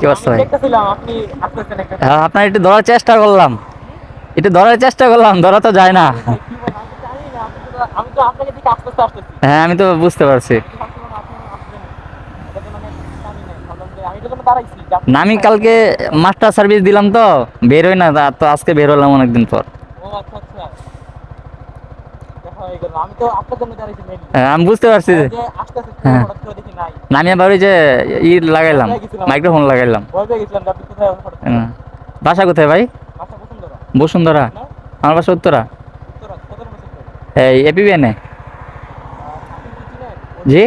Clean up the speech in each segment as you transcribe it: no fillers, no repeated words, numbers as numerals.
কি অবস্থা ভাই? হ্যাঁ, আপনার একটু ধরার চেষ্টা করলাম, ধরা তো যায় না। হ্যাঁ, আমি তো বুঝতে পারছি। না, আমি কালকে মাস্টার সার্ভিস দিলাম তো বের হই না, তো আজকে বের হলাম অনেকদিন পর। হ্যাঁ, আমি বুঝতে পারছি। হ্যাঁ, না আমি আবার ওই যে লাগাইলাম, মাইক্রোফোন লাগাইলাম। হ্যাঁ। বাসা কোথায় ভাই? বসুন্ধরা। আমার বাসা উত্তরা। এই এপিবিএনে। জি।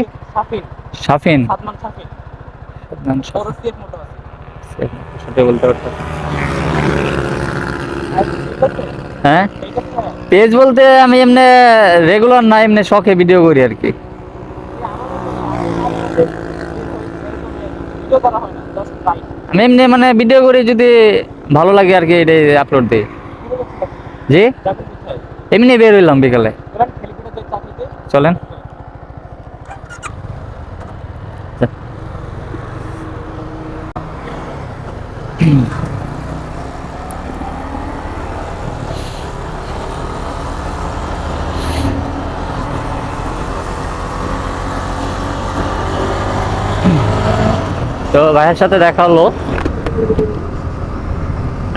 শাফিন। সাদমান শাফিন। সঠিক বলতে পারতাম। হ্যাঁ, পেজ বলতে আমি এমনি রেগুলার না, এমনি শখে ভিডিও করি আর কি। আমি এমনি মানে ভিডিও করি, যদি ভালো লাগে আর কি এটাই আপলোড দিই। জি। এমনি বের হইলাম বিকালে। চলেন। তো ভাইয়ের সাথে দেখা হলো,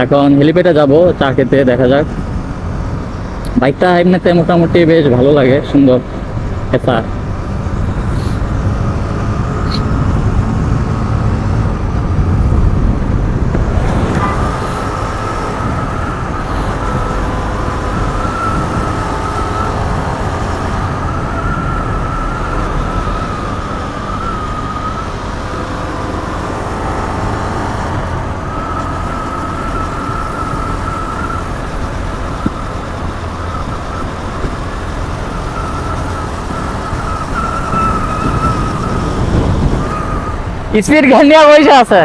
এখন হেলিপ্যাডে যাব চা খেতে, দেখা যাক। বাইকটা এমনিতে মোটামুটি বেশ ভালো লাগে, সুন্দর এসা। স্পিড গান নিয়ে বসে আছে।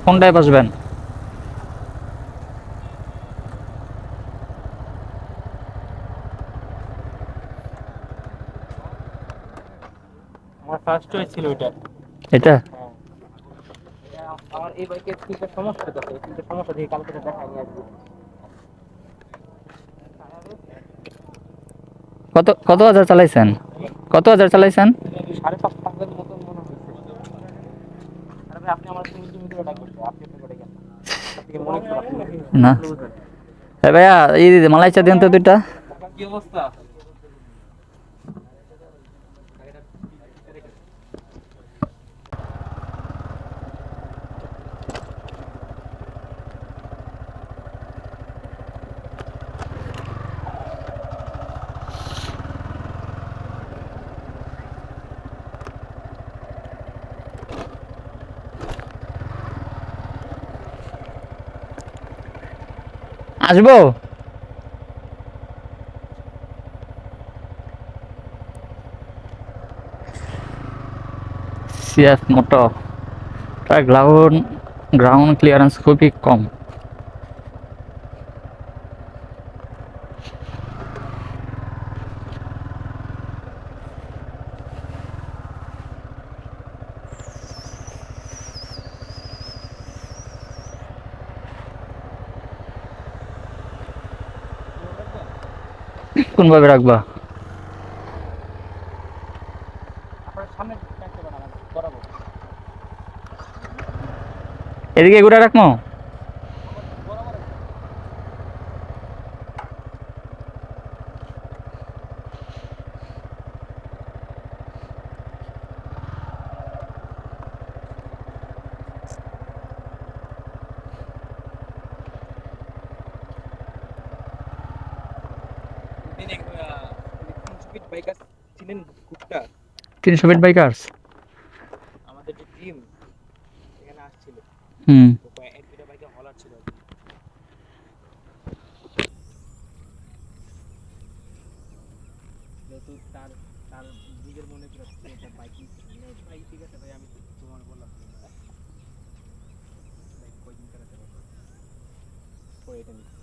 কোনটায় বসবেন? আমার ফার্স্ট চয়েস ছিল এটা। এটা আমার এই বাইকের স্পিডের সমস্যা আছে, স্পিডের সমস্যা দিয়ে কালকে দেখাই নিয়ে আসবো। কত কত হাজার চালাইছেন? কত হাজার চালাইছেন? 5.5 মতন মনে হচ্ছে। আরে ভাই আপনি আমার সঙ্গে মিটার ডাকবেন, আপনি করে গেলেন আপনি মনে করেন না এ ভাইয়া এই মালাই চা দিন তো দুইটা। কি অবস্থা? আসবো? সিএফ মোটো তার গ্রাউন্ড ক্লিয়ারেন্স খুবই কম। কোন ভাবে রাখবা? আপনার সামনে রাখতে পারেন আমাদের বরাবর। এদিকে ঘুরে রাখবো। বরাবর সুপিট বাইকার চিনেন গ্রুপটা? 300 ফিট বাইকার্স। আমাদের যে টিম এখানে আসছিল, হুম। তো এক দুটা বাইকে হলার ছিল আর কি। যেহেতু তার তার নিজের মনে করে একটা বাইক নিচ্ছে, ভাই ঠিক আছে ভাই, আমি তোমার বললাম তুমি বাইক কয়দিন চালাতে পারবো, পরে এটা নিচ্ছে।